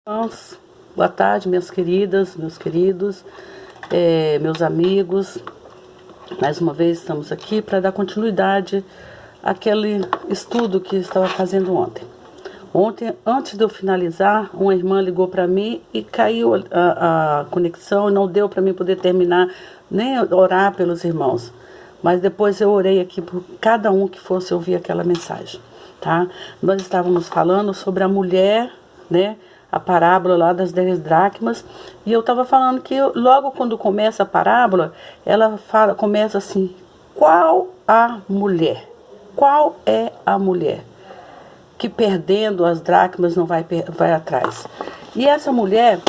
Irmãos, boa tarde, minhas queridas, meus queridos, meus amigos. Mais uma vez estamos aqui para dar continuidade àquele estudo que estava fazendo ontem. Ontem, antes de eu finalizar, uma irmã ligou para mim e caiu a conexão e não deu para mim poder terminar, nem orar pelos irmãos. Mas depois eu orei aqui por cada um que fosse ouvir aquela mensagem, tá? Nós estávamos falando sobre a mulher, né? A parábola lá das 10 dracmas, e eu estava falando que logo quando começa a parábola, ela começa assim: qual a mulher? Qual é a mulher que perdendo as dracmas não vai atrás? E essa mulher,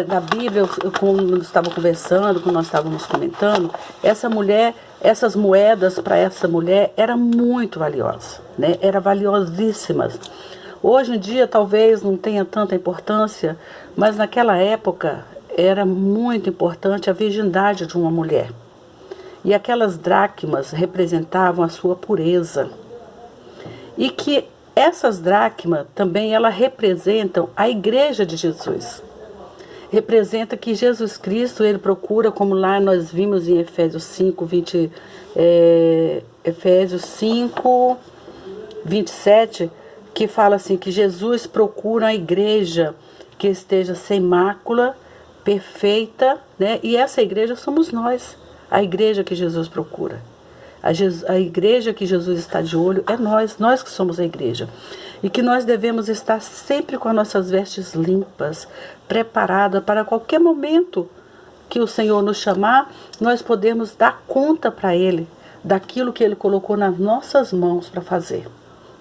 da Bíblia, como nós estávamos conversando, como nós estávamos comentando, essa mulher, essas moedas para essa mulher eram muito valiosas, né? Eram valiosíssimas. Hoje em dia talvez não tenha tanta importância, mas naquela época era muito importante a virgindade de uma mulher. E aquelas dracmas representavam a sua pureza. E que essas dracmas também elas representam a igreja de Jesus. Representa que Jesus Cristo, ele procura, como lá nós vimos em Efésios 5, 27, que fala assim, que Jesus procura a igreja que esteja sem mácula, perfeita, né? E essa igreja somos nós, a igreja que Jesus procura. A igreja que Jesus está de olho é nós que somos a igreja. E que nós devemos estar sempre com as nossas vestes limpas, preparadas para qualquer momento que o Senhor nos chamar, nós podemos dar conta para Ele, daquilo que Ele colocou nas nossas mãos para fazer.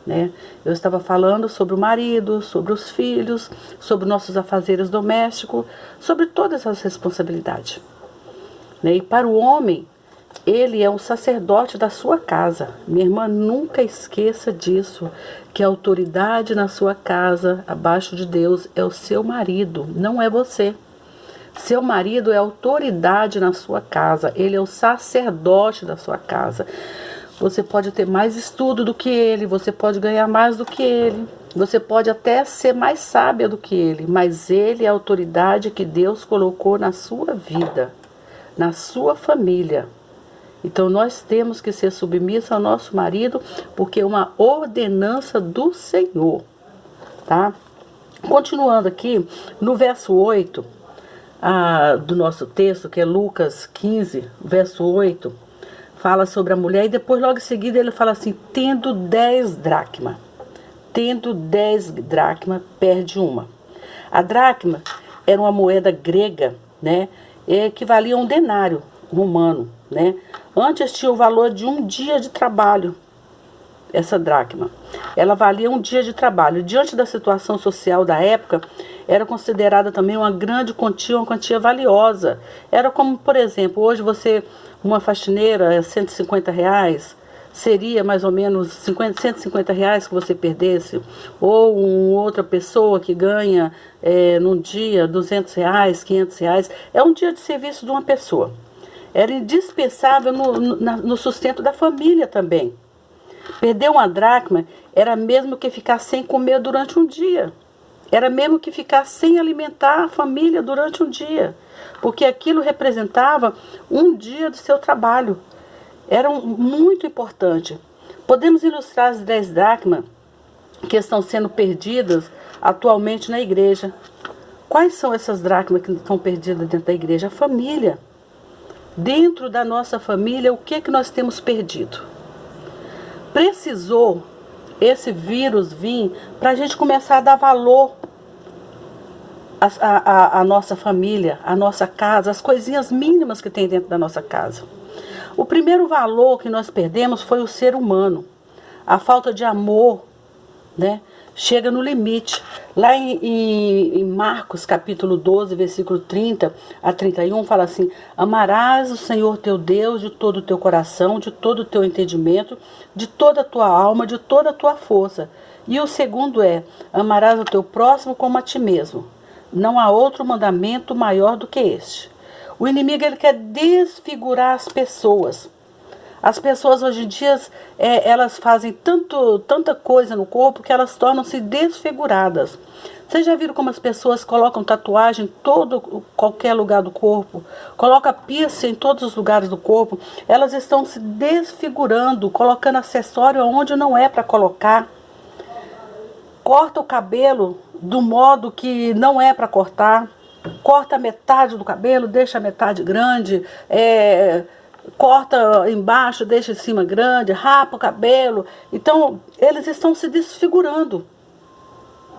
Né? Eu estava falando sobre o marido, sobre os filhos, sobre nossos afazeres domésticos, sobre todas as responsabilidades. Né? E para o homem, ele é um sacerdote da sua casa. Minha irmã, nunca esqueça disso, que a autoridade na sua casa, abaixo de Deus, é o seu marido, não é você. Seu marido é a autoridade na sua casa, ele é o sacerdote da sua casa. Você pode ter mais estudo do que ele, você pode ganhar mais do que ele, você pode até ser mais sábia do que ele, mas ele é a autoridade que Deus colocou na sua vida, na sua família. Então nós temos que ser submissos ao nosso marido, porque é uma ordenança do Senhor, tá? Continuando aqui, no verso 8 do nosso texto, que é Lucas 15, verso 8, fala sobre a mulher, e depois logo em seguida ele fala assim: tendo 10 dracmas, perde uma. A dracma era uma moeda grega, né? Equivalia a um denário romano, né? Antes tinha o valor de um dia de trabalho. Essa dracma, ela valia um dia de trabalho. Diante da situação social da época, era considerada também uma grande quantia, uma quantia valiosa. Era como, por exemplo, hoje uma faxineira, R$150, seria mais ou menos R$150 que você perdesse. Ou outra pessoa que ganha num dia R$200, R$500. É um dia de serviço de uma pessoa. Era indispensável no sustento da família também. Perder uma dracma era mesmo que ficar sem comer durante um dia. Era mesmo que ficar sem alimentar a família durante um dia. Porque aquilo representava um dia do seu trabalho. Era muito importante. Podemos ilustrar as 10 dracmas que estão sendo perdidas atualmente na igreja. Quais são essas dracmas que estão perdidas dentro da igreja? A família. Dentro da nossa família, o que nós temos perdido? Precisou esse vírus vir para a gente começar a dar valor à nossa família, à nossa casa, as coisinhas mínimas que tem dentro da nossa casa. O primeiro valor que nós perdemos foi o ser humano. A falta de amor, né, chega no limite. Lá em Marcos capítulo 12, versículo 30 a 31, fala assim: amarás o Senhor teu Deus de todo o teu coração, de todo o teu entendimento, de toda a tua alma, de toda a tua força. E o segundo é: amarás o teu próximo como a ti mesmo. Não há outro mandamento maior do que este. O inimigo, ele quer desfigurar as pessoas. As pessoas hoje em dia, elas fazem tanta coisa no corpo que elas tornam-se desfiguradas. Vocês já viram como as pessoas colocam tatuagem em qualquer lugar do corpo? Colocam piercing em todos os lugares do corpo. Elas estão se desfigurando, colocando acessório onde não é para colocar. Corta o cabelo do modo que não é para cortar. Corta metade do cabelo, deixa a metade grande. Corta embaixo, deixa em cima grande, rapa o cabelo. Então, eles estão se desfigurando.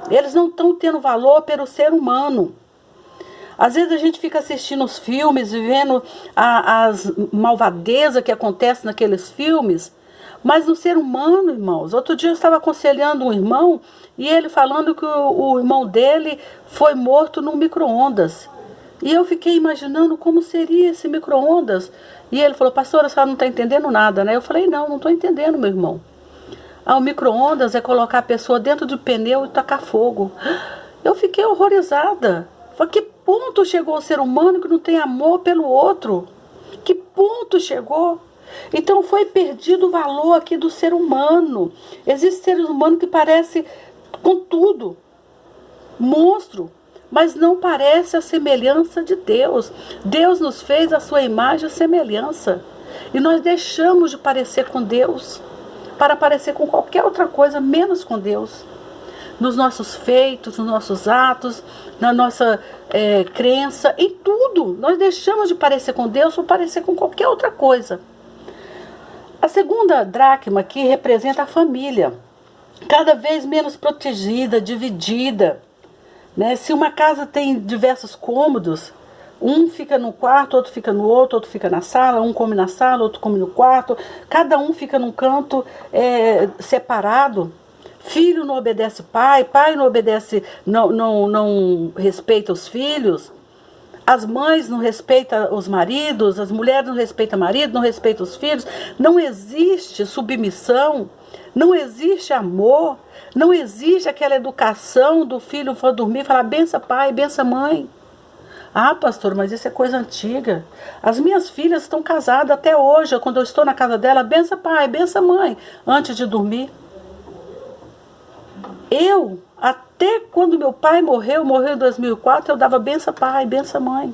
Eles não estão tendo valor pelo ser humano. Às vezes a gente fica assistindo os filmes e vendo as malvadezas que acontecem naqueles filmes, mas no ser humano, irmãos. Outro dia eu estava aconselhando um irmão e ele falando que o irmão dele foi morto no micro-ondas. E eu fiquei imaginando como seria esse micro-ondas. E ele falou: pastora, a senhora não está entendendo nada, né? Eu falei: não estou entendendo, meu irmão. O micro-ondas é colocar a pessoa dentro do pneu e tacar fogo. Eu fiquei horrorizada. Falei: que ponto chegou o ser humano que não tem amor pelo outro? Que ponto chegou? Então foi perdido o valor aqui do ser humano. Existem seres humanos que parecem com tudo monstro, mas não parece a semelhança de Deus. Deus nos fez a sua imagem e semelhança. E nós deixamos de parecer com Deus para parecer com qualquer outra coisa, menos com Deus. Nos nossos feitos, nos nossos atos, na nossa crença, em tudo. Nós deixamos de parecer com Deus para parecer com qualquer outra coisa. A segunda dracma aqui representa a família. Cada vez menos protegida, dividida. Né? Se uma casa tem diversos cômodos, um fica no quarto, outro fica no outro fica na sala, um come na sala, outro come no quarto, cada um fica num canto separado. Filho não obedece pai não obedece, não respeita os filhos, as mães não respeitam os maridos, as mulheres não respeitam o marido, não respeitam os filhos. Não existe submissão, não existe amor, não existe aquela educação do filho for dormir e falar: bença pai, bença mãe. Ah, pastor, mas isso é coisa antiga. As minhas filhas estão casadas até hoje. Quando eu estou na casa dela: bença pai, bença mãe, antes de dormir. Eu, até quando meu pai morreu em 2004, eu dava bença pai, bença mãe.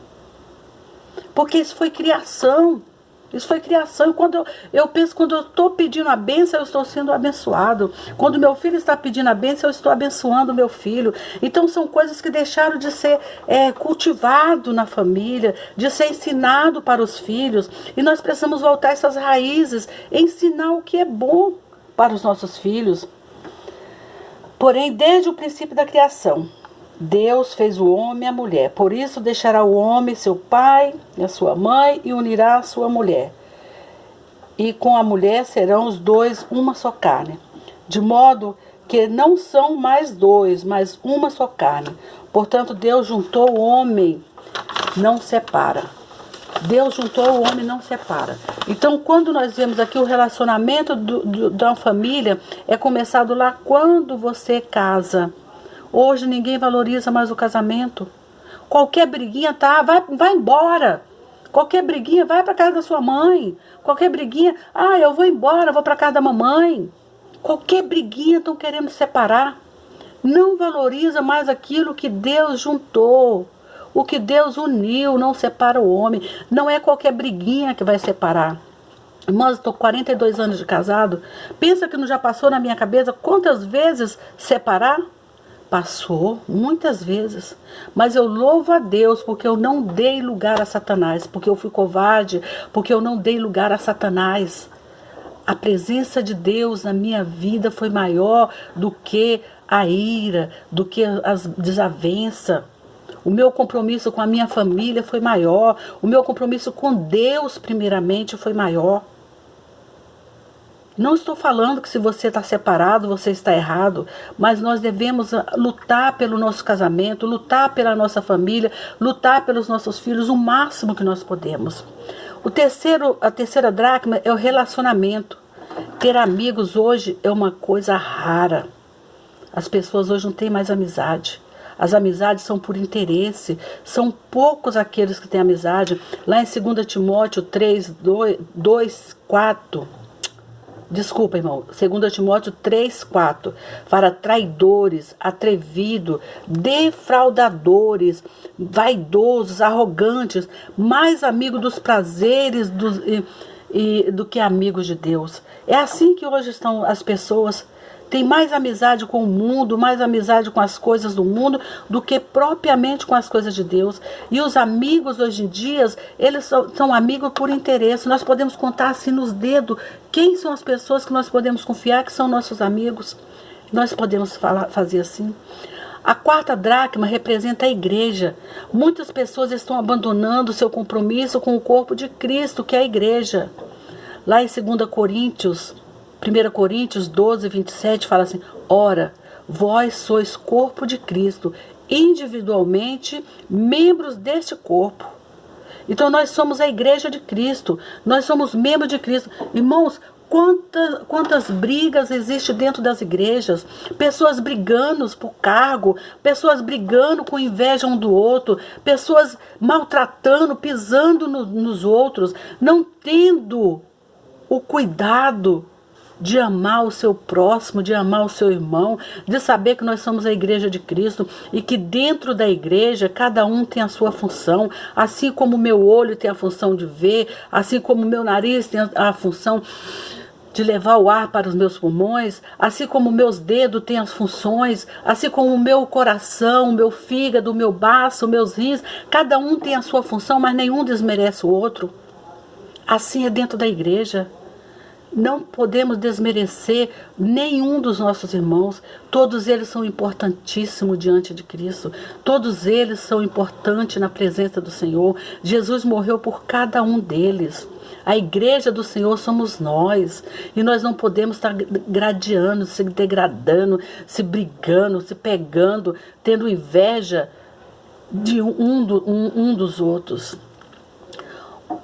Porque isso foi criação. Isso foi criação. E quando eu penso, quando eu estou pedindo a bênção, eu estou sendo abençoado. Quando meu filho está pedindo a bênção, eu estou abençoando o meu filho. Então são coisas que deixaram de ser cultivado na família, de ser ensinado para os filhos. E nós precisamos voltar a essas raízes, ensinar o que é bom para os nossos filhos. Porém, desde o princípio da criação, Deus fez o homem e a mulher. Por isso deixará o homem seu pai e a sua mãe e unirá a sua mulher. E com a mulher serão os dois uma só carne. De modo que não são mais dois, mas uma só carne. Portanto, Deus juntou o homem, não separa. Deus juntou o homem, não separa. Então, quando nós vemos aqui o relacionamento da família, é começado lá quando você casa. Hoje ninguém valoriza mais o casamento. Qualquer briguinha, vai embora. Qualquer briguinha, vai para casa da sua mãe. Qualquer briguinha, eu vou embora, vou para casa da mamãe. Qualquer briguinha estão querendo separar. Não valoriza mais aquilo que Deus juntou. O que Deus uniu, não separa o homem. Não é qualquer briguinha que vai separar. Irmãs, estou 42 anos de casado. Pensa que não já passou na minha cabeça quantas vezes separar? Passou, muitas vezes. Mas eu louvo a Deus porque eu não dei lugar a Satanás. Porque eu fui covarde, porque eu não dei lugar a Satanás. A presença de Deus na minha vida foi maior do que a ira, do que as desavenças. O meu compromisso com a minha família foi maior. O meu compromisso com Deus, primeiramente, foi maior. Não estou falando que se você está separado, você está errado. Mas nós devemos lutar pelo nosso casamento, lutar pela nossa família, lutar pelos nossos filhos o máximo que nós podemos. A terceira dracma é o relacionamento. Ter amigos hoje é uma coisa rara. As pessoas hoje não têm mais amizade. As amizades são por interesse. São poucos aqueles que têm amizade. Lá em 2 Timóteo 3, 2, 4... Desculpa, irmão. 2 Timóteo 3, 4. Para traidores, atrevidos, defraudadores, vaidosos, arrogantes, mais amigos dos prazeres do que amigos de Deus. É assim que hoje estão as pessoas. Tem mais amizade com o mundo, mais amizade com as coisas do mundo do que propriamente com as coisas de Deus. E os amigos hoje em dia, eles são amigos por interesse. Nós podemos contar assim nos dedos quem são as pessoas que nós podemos confiar que são nossos amigos. Nós podemos fazer assim. A 4ª dracma representa a igreja. Muitas pessoas estão abandonando seu compromisso com o corpo de Cristo, que é a igreja. Lá em 1 Coríntios 12, 27 fala assim: ora, vós sois corpo de Cristo, individualmente membros deste corpo. Então nós somos a igreja de Cristo, nós somos membros de Cristo. Irmãos, quantas brigas existem dentro das igrejas, pessoas brigando por cargo, pessoas brigando com inveja um do outro, pessoas maltratando, pisando nos outros, não tendo o cuidado de amar o seu próximo, de amar o seu irmão, de saber que nós somos a igreja de Cristo e que dentro da igreja cada um tem a sua função, assim como o meu olho tem a função de ver, assim como o meu nariz tem a função de levar o ar para os meus pulmões, assim como meus dedos têm as funções, assim como o meu coração, o meu fígado, o meu baço, meus rins, cada um tem a sua função, mas nenhum desmerece o outro. Assim é dentro da igreja. Não podemos desmerecer nenhum dos nossos irmãos. Todos eles são importantíssimos diante de Cristo. Todos eles são importantes na presença do Senhor. Jesus morreu por cada um deles. A igreja do Senhor somos nós. E nós não podemos estar gradeando, se degradando, se brigando, se pegando, tendo inveja de um dos outros.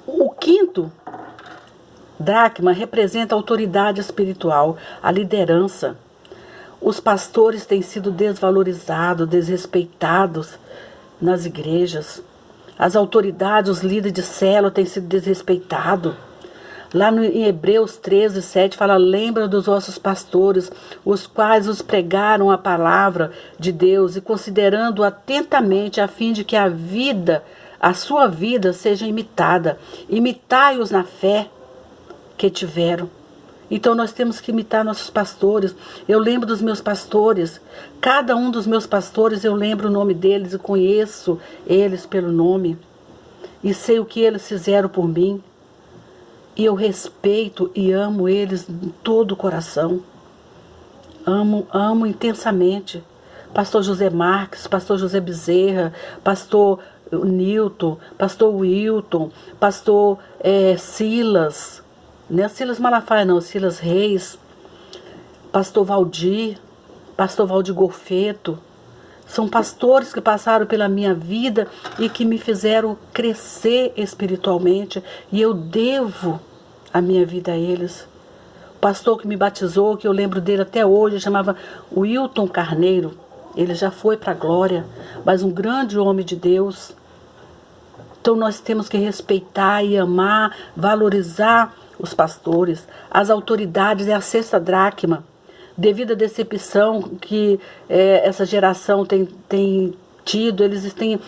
O 5º dracma representa a autoridade espiritual, a liderança. Os pastores têm sido desvalorizados, desrespeitados nas igrejas. As autoridades, os líderes de célula têm sido desrespeitados. Lá em Hebreus 13, 7 fala: lembra dos vossos pastores, os quais os pregaram a palavra de Deus e considerando atentamente a fim de que a sua vida seja imitada. Imitai-os na fé que tiveram. Então nós temos que imitar nossos pastores. Eu lembro dos meus pastores. Cada um dos meus pastores eu lembro o nome deles e conheço eles pelo nome. E sei o que eles fizeram por mim. E eu respeito e amo eles de todo o coração. Amo intensamente. Pastor José Marques, pastor José Bezerra, pastor Nilton, pastor Wilton, pastor Silas. Não é Silas Malafaia não, Silas Reis, pastor Valdir Golfeto. São pastores que passaram pela minha vida e que me fizeram crescer espiritualmente. E eu devo a minha vida a eles. O pastor que me batizou, que eu lembro dele até hoje, chamava Wilton Carneiro. Ele já foi para a glória, mas um grande homem de Deus. Então nós temos que respeitar e amar, valorizar os pastores, as autoridades. É a 6ª dracma. Devido à decepção que essa geração tem tido, eles têm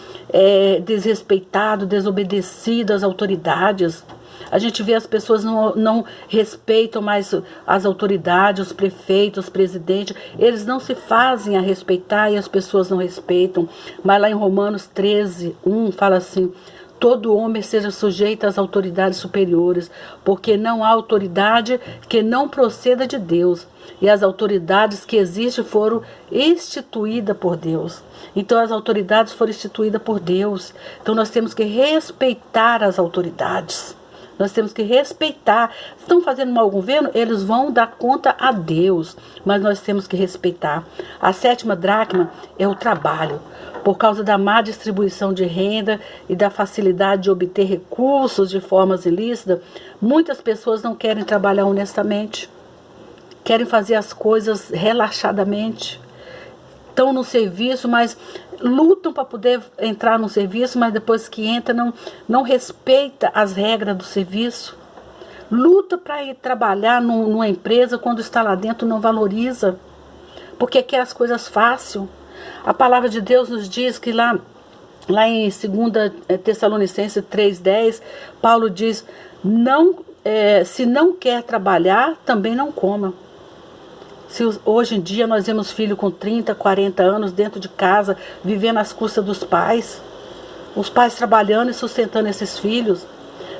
desrespeitado, desobedecido às autoridades. A gente vê as pessoas não respeitam mais as autoridades, os prefeitos, os presidentes. Eles não se fazem a respeitar e as pessoas não respeitam. Mas lá em Romanos 13, 1 fala assim: todo homem seja sujeito às autoridades superiores, porque não há autoridade que não proceda de Deus. E as autoridades que existem foram instituídas por Deus. Então as autoridades foram instituídas por Deus. Então nós temos que respeitar as autoridades. Nós temos que respeitar. Se estão fazendo mal ao governo, eles vão dar conta a Deus. Mas nós temos que respeitar. A 7ª dracma é o trabalho. Por causa da má distribuição de renda e da facilidade de obter recursos de formas ilícitas, muitas pessoas não querem trabalhar honestamente. Querem fazer as coisas relaxadamente. Estão no serviço, mas lutam para poder entrar no serviço, mas depois que entra não respeita as regras do serviço. Luta para ir trabalhar numa empresa, quando está lá dentro não valoriza, porque quer as coisas fácil. A palavra de Deus nos diz que lá em 2 Tessalonicenses 3,10, Paulo diz, se não quer trabalhar, também não coma. Hoje em dia nós vemos filhos com 30, 40 anos dentro de casa, vivendo às custas dos pais. Os pais trabalhando e sustentando esses filhos.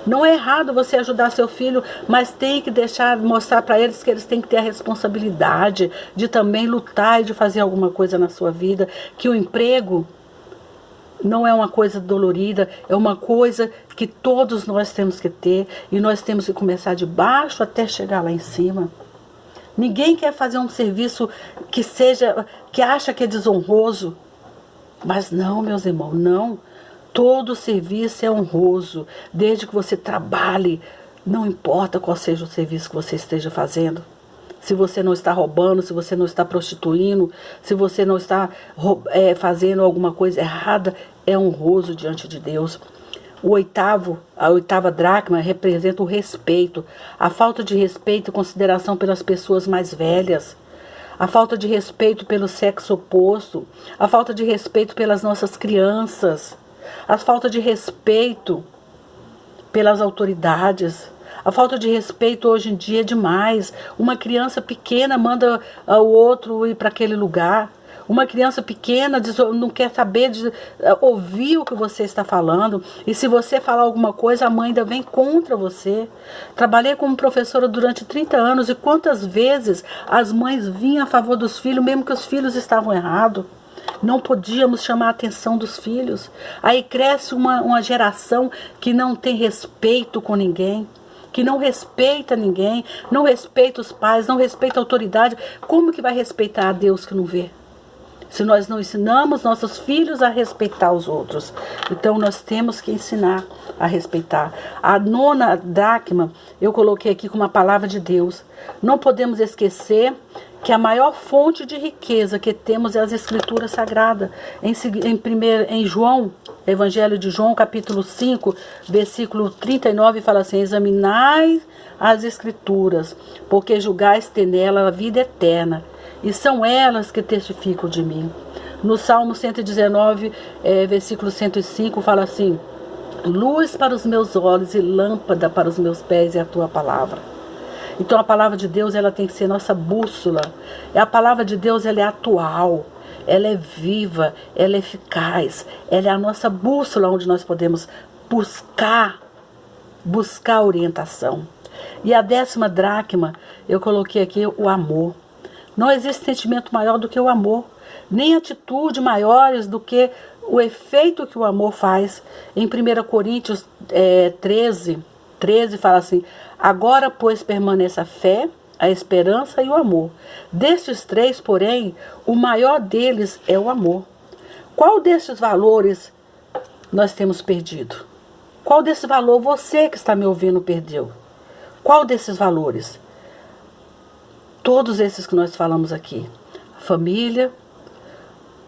Não é errado você ajudar seu filho, mas tem que mostrar para eles que eles têm que ter a responsabilidade de também lutar e de fazer alguma coisa na sua vida. Que o emprego não é uma coisa dolorida, é uma coisa que todos nós temos que ter. E nós temos que começar de baixo até chegar lá em cima. Ninguém quer fazer um serviço que acha que é desonroso. Mas não, meus irmãos, não. Todo serviço é honroso, desde que você trabalhe, não importa qual seja o serviço que você esteja fazendo. Se você não está roubando, se você não está prostituindo, se você não está fazendo alguma coisa errada, é honroso diante de Deus. A oitava dracma representa o respeito, a falta de respeito e consideração pelas pessoas mais velhas, a falta de respeito pelo sexo oposto, a falta de respeito pelas nossas crianças, a falta de respeito pelas autoridades. A falta de respeito hoje em dia é demais. Uma criança pequena manda o outro ir para aquele lugar. Uma criança pequena não quer saber de ouvir o que você está falando. E se você falar alguma coisa, a mãe ainda vem contra você. Trabalhei como professora durante 30 anos e quantas vezes as mães vinham a favor dos filhos, mesmo que os filhos estavam errados. Não podíamos chamar a atenção dos filhos. Aí cresce uma geração que não tem respeito com ninguém, que não respeita ninguém, não respeita os pais, não respeita a autoridade. Como que vai respeitar a Deus que não vê? Se nós não ensinamos nossos filhos a respeitar os outros. Então nós temos que ensinar a respeitar. A nona dracma eu coloquei aqui com uma palavra de Deus. Não podemos esquecer que a maior fonte de riqueza que temos é as Escrituras Sagradas. Em João, Evangelho de João, capítulo 5, versículo 39, fala assim: examinai as Escrituras, porque julgais ter nela a vida eterna, e são elas que testificam de mim. No Salmo 119, versículo 105, fala assim: luz para os meus olhos e lâmpada para os meus pés é a tua palavra. Então a palavra de Deus, ela tem que ser nossa bússola. A palavra de Deus, ela é atual, ela é viva, ela é eficaz, ela é a nossa bússola onde nós podemos buscar orientação. E a 10ª dracma, eu coloquei aqui o amor. Não existe sentimento maior do que o amor, nem atitude maiores do que o efeito que o amor faz. Em 1 Coríntios 13 fala assim: agora, pois, permaneça a fé, a esperança e o amor. Destes três, porém, o maior deles é o amor. Qual destes valores nós temos perdido? Qual desse valor você que está me ouvindo perdeu? Qual desses valores? Todos esses que nós falamos aqui. A família,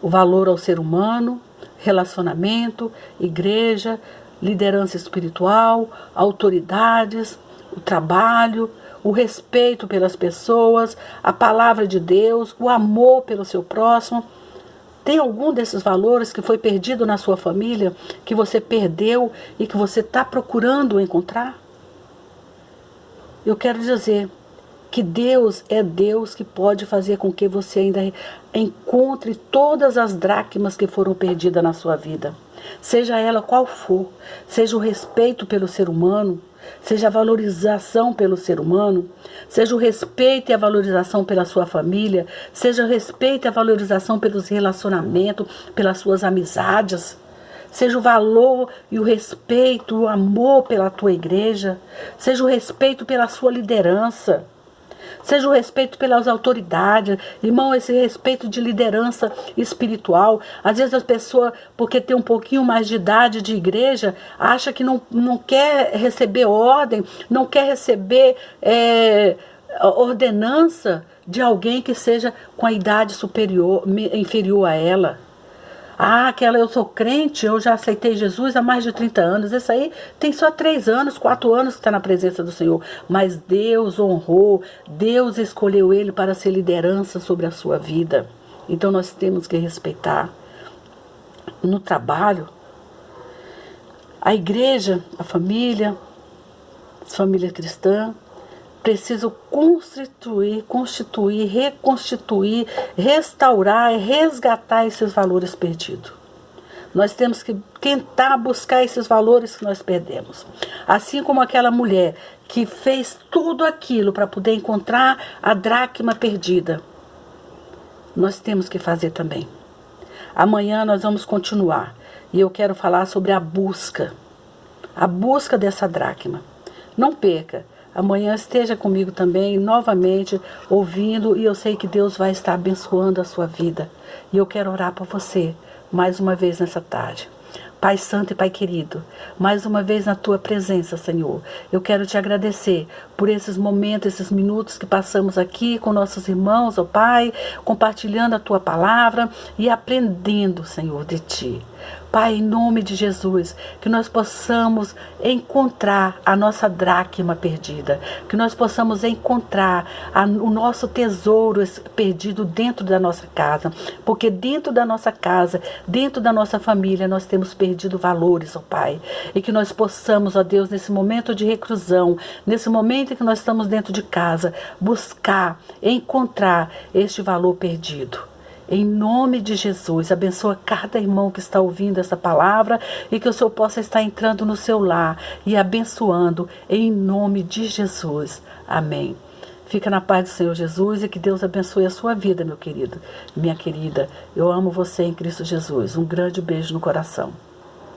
o valor ao ser humano, relacionamento, igreja, liderança espiritual, autoridades, o trabalho, o respeito pelas pessoas, a palavra de Deus, o amor pelo seu próximo. Tem algum desses valores que foi perdido na sua família, que você perdeu e que você está procurando encontrar? Eu quero dizer que Deus é Deus que pode fazer com que você ainda encontre todas as dracmas que foram perdidas na sua vida. Seja ela qual for, seja o respeito pelo ser humano, seja a valorização pelo ser humano, seja o respeito e a valorização pela sua família, seja o respeito e a valorização pelos relacionamentos, pelas suas amizades, seja o valor e o respeito, o amor pela tua igreja, seja o respeito pela sua liderança, seja o respeito pelas autoridades. Irmão, esse respeito de liderança espiritual. Às vezes as pessoas, porque tem um pouquinho mais de idade de igreja, acha que não quer receber ordem, não quer receber ordenança de alguém que seja com a idade inferior a ela. Ah, aquela eu sou crente, eu já aceitei Jesus há mais de 30 anos. Esse aí tem só 3 anos, 4 anos que está na presença do Senhor. Mas Deus honrou, Deus escolheu ele para ser liderança sobre a sua vida. Então nós temos que respeitar. No trabalho, a igreja, a família cristã, precisam constituir, reconstituir, restaurar e resgatar esses valores perdidos. Nós temos que tentar buscar esses valores que nós perdemos. Assim como aquela mulher que fez tudo aquilo para poder encontrar a dracma perdida. Nós temos que fazer também. Amanhã nós vamos continuar. E eu quero falar sobre a busca. A busca dessa dracma. Não perca. Amanhã esteja comigo também, novamente, ouvindo. E eu sei que Deus vai estar abençoando a sua vida. E eu quero orar por você, mais uma vez nessa tarde. Pai Santo e Pai querido, mais uma vez na Tua presença, Senhor. Eu quero Te agradecer por esses momentos, esses minutos que passamos aqui com nossos irmãos, ó Pai, compartilhando a Tua palavra e aprendendo, Senhor, de Ti. Pai, em nome de Jesus, que nós possamos encontrar a nossa dracma perdida, que nós possamos encontrar o nosso tesouro perdido dentro da nossa casa, porque dentro da nossa casa, dentro da nossa família, nós temos perdido valores, ó Pai, e que nós possamos, ó Deus, nesse momento de reclusão, nesse momento em que nós estamos dentro de casa, buscar, encontrar este valor perdido. Em nome de Jesus, abençoa cada irmão que está ouvindo essa palavra e que o Senhor possa estar entrando no seu lar e abençoando em nome de Jesus. Amém. Fica na paz do Senhor Jesus e que Deus abençoe a sua vida, meu querido, minha querida. Eu amo você em Cristo Jesus. Um grande beijo no coração.